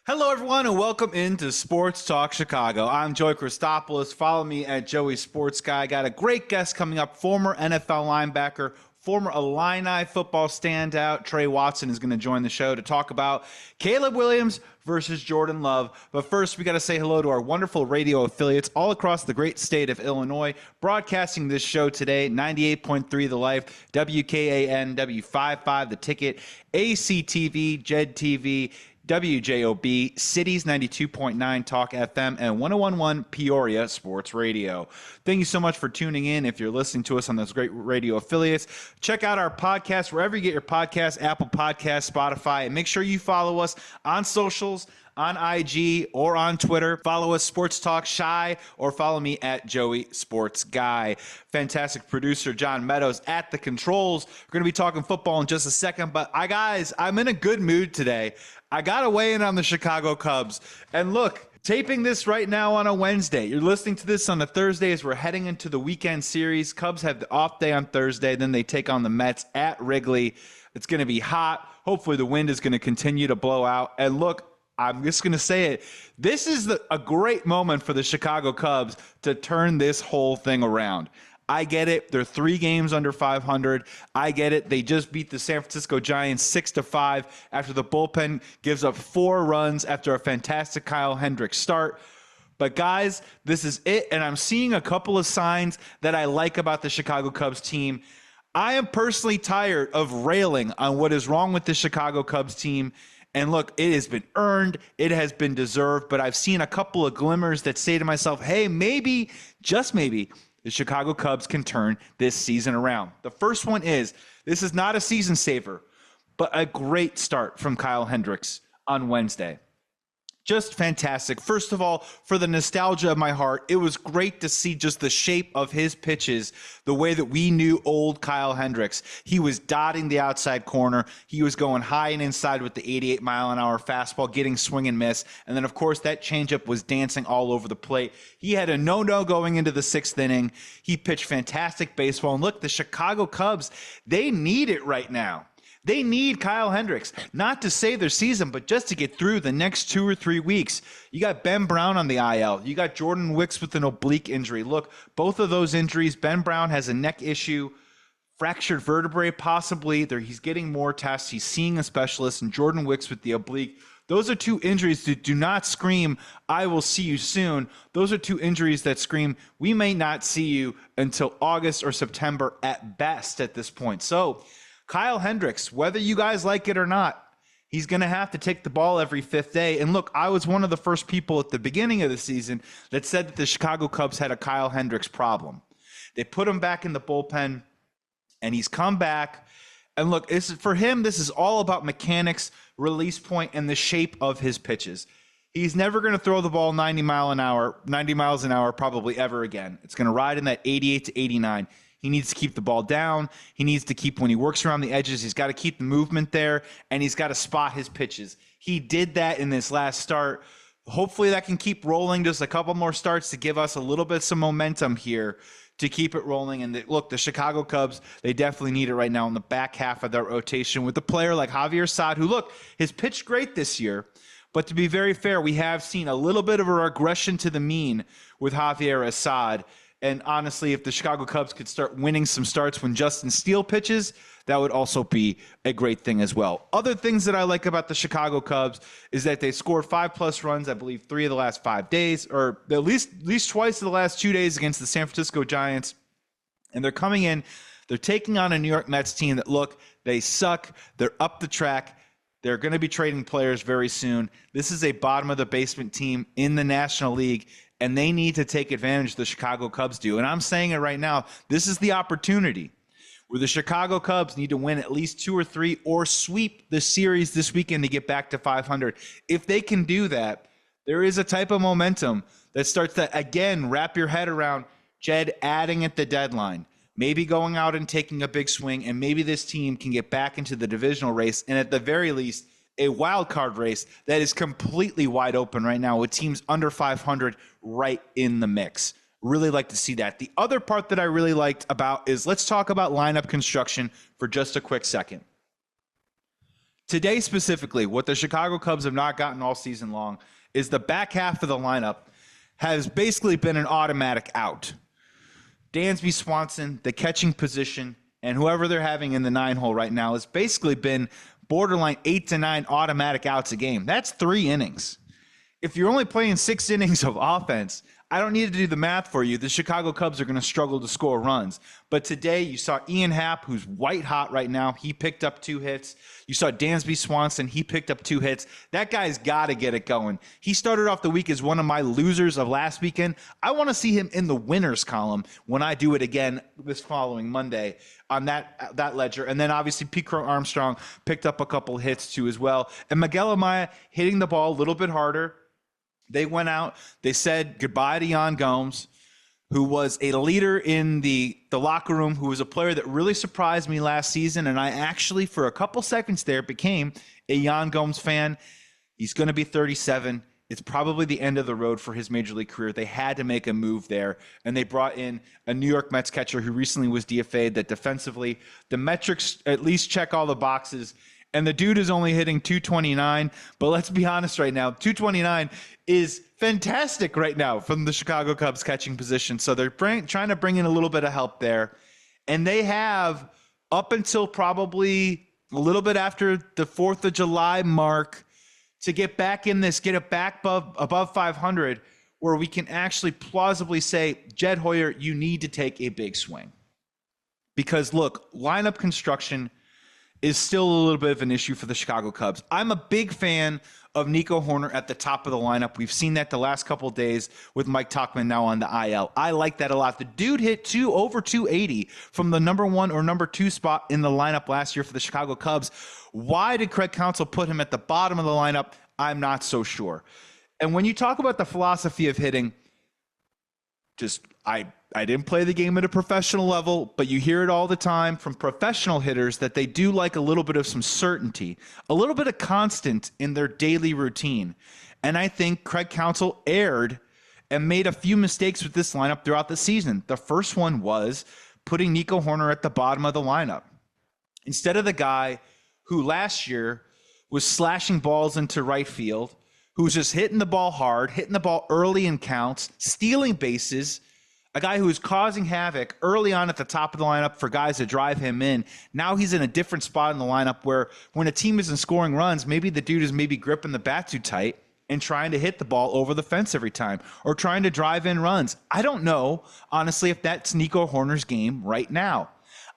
Hello, everyone, and welcome into Sports Talk Chicago. I'm Joey Christopoulos. Follow me at Joey Sports Guy. Got a great guest coming up, former NFL linebacker, former Illini football standout, Trey Watson is going to join the show to talk about Caleb Williams versus Jordan Love. But first, we got to say hello to our wonderful radio affiliates all across the great state of Illinois, broadcasting this show today, 98.3 The Life, WKAN, W55 The Ticket, ACTV, JED TV, WJOB, Cities 92.9 Talk FM, and 101.1 Peoria Sports Radio. Thank you so much for tuning in. If you're listening to us on those great radio affiliates, check out our podcast wherever you get your podcasts, Apple Podcasts, Spotify, and make sure you follow us on socials, on IG or on Twitter. Follow us, Sports Talk Shy, or follow me at Joey Sports Guy. Fantastic producer John Meadows at the controls. We're going to be talking football in just a second, but guys, I'm in a good mood today. I got to weigh in on the Chicago Cubs. And look, taping this right now on a Wednesday. You're listening to this on a Thursday as we're heading into the weekend series. Cubs have the off day on Thursday. Then they take on the Mets at Wrigley. It's going to be hot. Hopefully the wind is going to continue to blow out. And look, I'm just going to say it. This is a great moment for the Chicago Cubs to turn this whole thing around. I get it. They're 3 games under 500. I get it. They just beat the San Francisco Giants 6-5 after the bullpen gives up 4 runs after a fantastic Kyle Hendricks start. But guys, this is it. And I'm seeing a couple of signs that I like about the Chicago Cubs team. I am personally tired of railing on what is wrong with the Chicago Cubs team. And look, it has been earned. It has been deserved. But I've seen a couple of glimmers that say to myself, hey, maybe, just maybe, the Chicago Cubs can turn this season around. The first one is, this is not a season saver, but a great start from Kyle Hendricks on Wednesday. Just fantastic. First of all, for the nostalgia of my heart, it was great to see just the shape of his pitches, the way that we knew old Kyle Hendricks. He was dotting the outside corner. He was going high and inside with the 88-mile-an-hour fastball, getting swing and miss. And then, of course, that changeup was dancing all over the plate. He had a no-no going into the 6th inning. He pitched fantastic baseball. And look, the Chicago Cubs, they need it right now. They need Kyle Hendricks, not to save their season, but just to get through the next 2 or 3 weeks. You got Ben Brown on the IL. You got Jordan Wicks with an oblique injury. Look, both of those injuries, Ben Brown has a neck issue, fractured vertebrae possibly. He's getting more tests. He's seeing a specialist, and Jordan Wicks with the oblique. Those are 2 injuries that do not scream, I will see you soon. Those are 2 injuries that scream, we may not see you until August or September at best at this point. So Kyle Hendricks, whether you guys like it or not, he's going to have to take the ball every 5th day. And look, I was one of the first people at the beginning of the season that said that the Chicago Cubs had a Kyle Hendricks problem. They put him back in the bullpen, and he's come back. And look, for him, this is all about mechanics, release point, and the shape of his pitches. He's never going to throw the ball 90 miles an hour probably ever again. It's going to ride in that 88 to 89. He needs to keep the ball down. He needs to keep, when he works around the edges, he's got to keep the movement there, and he's got to spot his pitches. He did that in this last start. Hopefully that can keep rolling, just a couple more starts to give us a little bit some momentum here to keep it rolling. And look, the Chicago Cubs, they definitely need it right now in the back half of their rotation with a player like Javier Assad, who, look, has pitched great this year. But to be very fair, we have seen a little bit of a regression to the mean with Javier Assad. And honestly, if the Chicago Cubs could start winning some starts when Justin Steele pitches, that would also be a great thing as well. Other things that I like about the Chicago Cubs is that they scored 5+ runs, I believe, 3 of the last 5 days, or at least twice of the last 2 days against the San Francisco Giants. And they're coming in, they're taking on a New York Mets team that, look, they suck. They're up the track. They're going to be trading players very soon. This is a bottom-of-the-basement team in the National League, and they need to take advantage, the Chicago Cubs do. And I'm saying it right now, this is the opportunity where the Chicago Cubs need to win at least 2 or 3 or sweep the series this weekend to get back to 500. If they can do that, there is a type of momentum that starts to, again, wrap your head around Jed adding at the deadline, maybe going out and taking a big swing, and maybe this team can get back into the divisional race, and at the very least, a wild card race that is completely wide open right now with teams under 500 right in the mix. Really like to see that. The other part that I really liked about is, let's talk about lineup construction for just a quick second. Today specifically, what the Chicago Cubs have not gotten all season long is the back half of the lineup has basically been an automatic out. Dansby Swanson, the catching position, and whoever they're having in the 9-hole right now has basically been borderline 8 to 9 automatic outs a game. That's 3 innings. If you're only playing 6 innings of offense, I don't need to do the math for you. The Chicago Cubs are going to struggle to score runs. But today you saw Ian Happ, who's white hot right now. He picked up 2 hits. You saw Dansby Swanson. He picked up 2 hits. That guy's got to get it going. He started off the week as one of my losers of last weekend. I want to see him in the winners column when I do it again this following Monday on that ledger. And then obviously Pete Armstrong picked up a couple hits too as well. And Miguel Amaya hitting the ball a little bit harder. They went out, they said goodbye to Yan Gomes, who was a leader in the locker room, who was a player that really surprised me last season. And I actually, for a couple seconds there, became a Yan Gomes fan. He's going to be 37. It's probably the end of the road for his major league career. They had to make a move there, and they brought in a New York Mets catcher who recently was DFA'd that defensively, the metrics at least check all the boxes. And the dude is only hitting 229, but let's be honest right now, 229 is fantastic right now from the Chicago Cubs catching position. So they're trying to bring in a little bit of help there. And they have up until probably a little bit after the 4th of July mark to get back in this, get it back above 500, where we can actually plausibly say, Jed Hoyer, you need to take a big swing. Because look, lineup construction is still a little bit of an issue for the Chicago Cubs. I'm a big fan of Nico Hoerner at the top of the lineup. We've seen that the last couple of days with Mike Tauchman now on the IL. I like that a lot. The dude hit over 280 from the number 1 or number 2 spot in the lineup last year for the Chicago Cubs. Why did Craig Counsell put him at the bottom of the lineup? I'm not so sure. And when you talk about the philosophy of hitting, I didn't play the game at a professional level, but you hear it all the time from professional hitters that they do like a little bit of some certainty, a little bit of constant in their daily routine. And I think Craig Counsell erred and made a few mistakes with this lineup throughout the season. The first one was putting Nico Hoerner at the bottom of the lineup. Instead of the guy who last year was slashing balls into right field, who's just hitting the ball hard, hitting the ball early in counts, stealing bases, a guy who is causing havoc early on at the top of the lineup for guys to drive him in. Now he's in a different spot in the lineup where when a team isn't scoring runs, maybe the dude is maybe gripping the bat too tight and trying to hit the ball over the fence every time or trying to drive in runs. I don't know, honestly, if that's Nico Hoerner's game right now.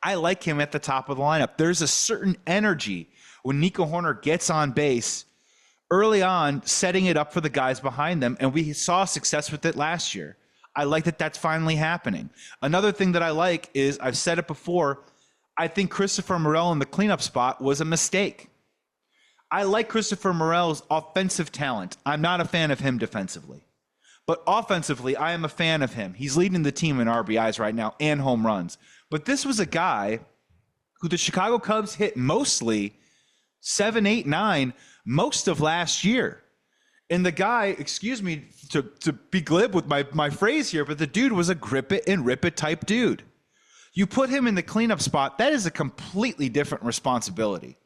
I like him at the top of the lineup. There's a certain energy when Nico Hoerner gets on base early on, setting it up for the guys behind them, and we saw success with it last year. I like that that's finally happening. Another thing that I like is, I've said it before, I think Christopher Morel in the cleanup spot was a mistake. I like Christopher Morel's offensive talent. I'm not a fan of him defensively. But offensively, I am a fan of him. He's leading the team in RBIs right now and home runs. But this was a guy who the Chicago Cubs hit mostly 7, 8, 9 most of last year. And the guy, excuse me to be glib with my phrase here, but the dude was a grip it and rip it type dude. You put him in the cleanup spot, that is a completely different responsibility.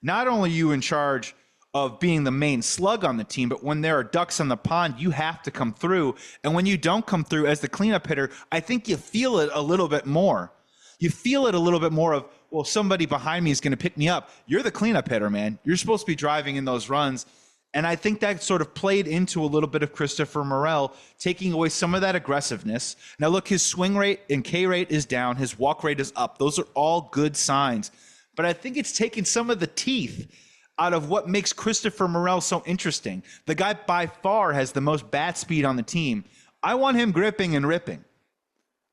Not only are you in charge of being the main slug on the team, but when there are ducks on the pond, you have to come through. And when you don't come through as the cleanup hitter, I think you feel it a little bit more. You feel it a little bit more of, well, somebody behind me is going to pick me up. You're the cleanup hitter, man. You're supposed to be driving in those runs. And I think that sort of played into a little bit of Christopher Morel, taking away some of that aggressiveness. Now, look, his swing rate and K rate is down. His walk rate is up. Those are all good signs. But I think it's taken some of the teeth out of what makes Christopher Morel so interesting. The guy by far has the most bat speed on the team. I want him gripping and ripping.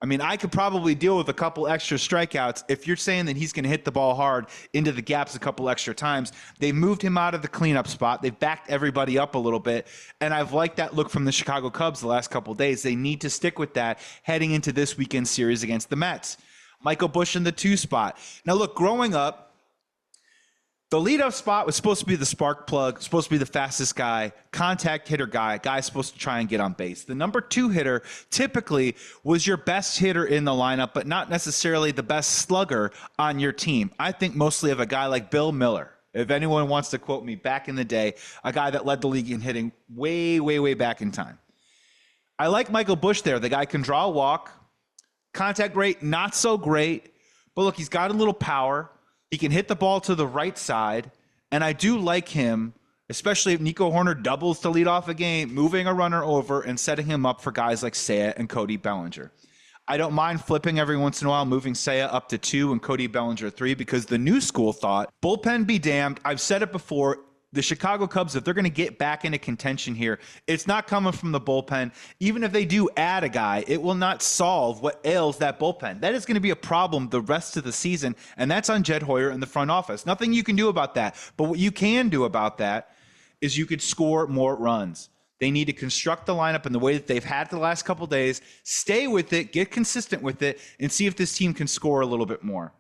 I mean, I could probably deal with a couple extra strikeouts if you're saying that he's going to hit the ball hard into the gaps a couple extra times. They moved him out of the cleanup spot. They've backed everybody up a little bit. And I've liked that look from the Chicago Cubs the last couple of days. They need to stick with that heading into this weekend series against the Mets. Michael Busch in the 2 spot. Now, look, growing up, the leadoff spot was supposed to be the spark plug, supposed to be the fastest guy, contact hitter guy supposed to try and get on base. The number 2 hitter typically was your best hitter in the lineup, but not necessarily the best slugger on your team. I think mostly of a guy like Bill Miller. If anyone wants to quote me back in the day, a guy that led the league in hitting way, way, way back in time. I like Michael Bush there. The guy can draw a walk. Contact rate, not so great. But look, he's got a little power. He can hit the ball to the right side. And I do like him, especially if Nico Horner doubles to lead off a game, moving a runner over and setting him up for guys like Seiya and Cody Bellinger. I don't mind flipping every once in a while, moving Seiya up to 2 and Cody Bellinger 3, because the new school thought, bullpen be damned. I've said it before. The Chicago Cubs, if they're going to get back into contention here, it's not coming from the bullpen. Even if they do add a guy, it will not solve what ails that bullpen. That is going to be a problem the rest of the season, and that's on Jed Hoyer in the front office. Nothing you can do about that. But what you can do about that is you could score more runs. They need to construct the lineup in the way that they've had the last couple of days, stay with it, get consistent with it, and see if this team can score a little bit more.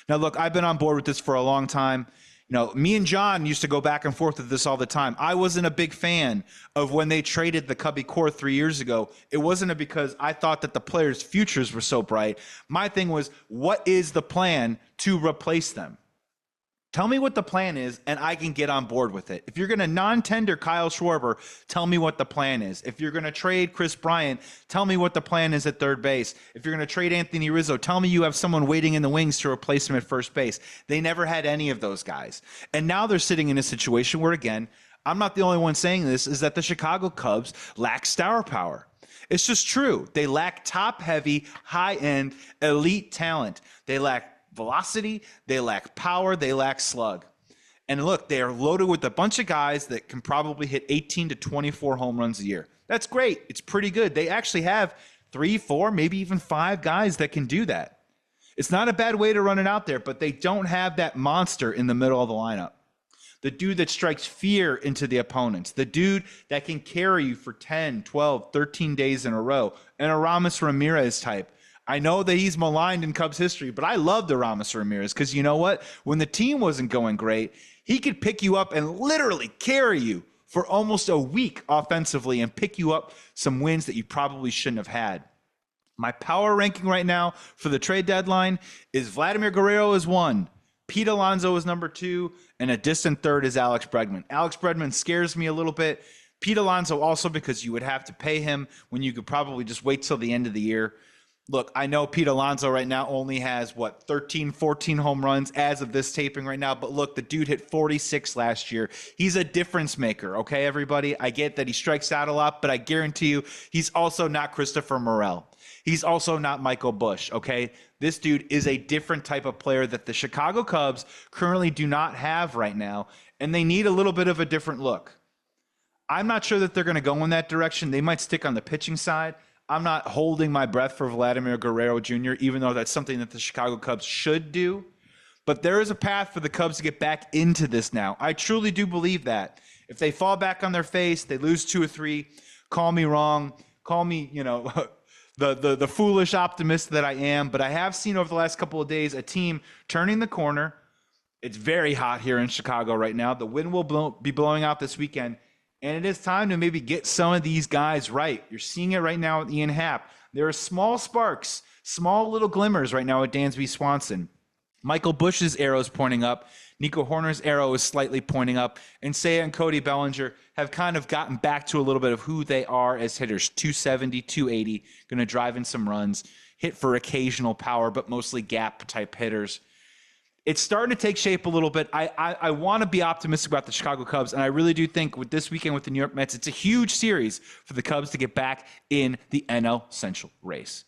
Now, look, I've been on board with this for a long time. You know, me and John used to go back and forth with this all the time. I wasn't a big fan of when they traded the Cubby core 3 years ago. It wasn't because I thought that the players' futures were so bright. My thing was, what is the plan to replace them? Tell me what the plan is, and I can get on board with it. If you're going to non-tender Kyle Schwarber, tell me what the plan is. If you're going to trade Chris Bryant, tell me what the plan is at third base. If you're going to trade Anthony Rizzo, tell me you have someone waiting in the wings to replace him at first base. They never had any of those guys. And now they're sitting in a situation where, again, I'm not the only one saying this, is that the Chicago Cubs lack star power. It's just true. They lack top-heavy, high-end, elite talent. They lack velocity, they lack power, they lack slug. And look, they are loaded with a bunch of guys that can probably hit 18 to 24 home runs a year. That's great. It's pretty good. They actually have 3, 4, maybe even 5 guys that can do that. It's not a bad way to run it out there, but they don't have that monster in the middle of the lineup. The dude that strikes fear into the opponents. The dude that can carry you for 10, 12, 13 days in a row. An Aramis Ramirez type. I know that he's maligned in Cubs history, but I loved Aramis Ramirez because you know what? When the team wasn't going great, he could pick you up and literally carry you for almost a week offensively and pick you up some wins that you probably shouldn't have had. My power ranking right now for the trade deadline is Vladimir Guerrero is 1, Pete Alonso is number 2, and a distant third is Alex Bregman. Alex Bregman scares me a little bit. Pete Alonso also because you would have to pay him when you could probably just wait till the end of the year. Look, I know Pete Alonso right now only has, 13, 14 home runs as of this taping right now. But look, the dude hit 46 last year. He's a difference maker, okay, everybody? I get that he strikes out a lot, but I guarantee you he's also not Christopher Morel. He's also not Michael Bush, okay? This dude is a different type of player that the Chicago Cubs currently do not have right now, and they need a little bit of a different look. I'm not sure that they're going to go in that direction. They might stick on the pitching side. I'm not holding my breath for Vladimir Guerrero Jr., even though that's something that the Chicago Cubs should do. But there is a path for the Cubs to get back into this now. I truly do believe that. If they fall back on their face, they lose 2 or 3, call me wrong, call me, the foolish optimist that I am. But I have seen over the last couple of days a team turning the corner. It's very hot here in Chicago right now. The wind will be blowing out this weekend. And it is time to maybe get some of these guys right. You're seeing it right now with Ian Happ. There are small sparks, small little glimmers right now with Dansby Swanson. Michael Bush's arrow is pointing up. Nico Horner's arrow is slightly pointing up. And Seiya and Cody Bellinger have kind of gotten back to a little bit of who they are as hitters. 270, 280, going to drive in some runs, hit for occasional power, but mostly gap-type hitters. It's starting to take shape a little bit. I want to be optimistic about the Chicago Cubs, and I really do think with this weekend with the New York Mets, it's a huge series for the Cubs to get back in the NL Central race.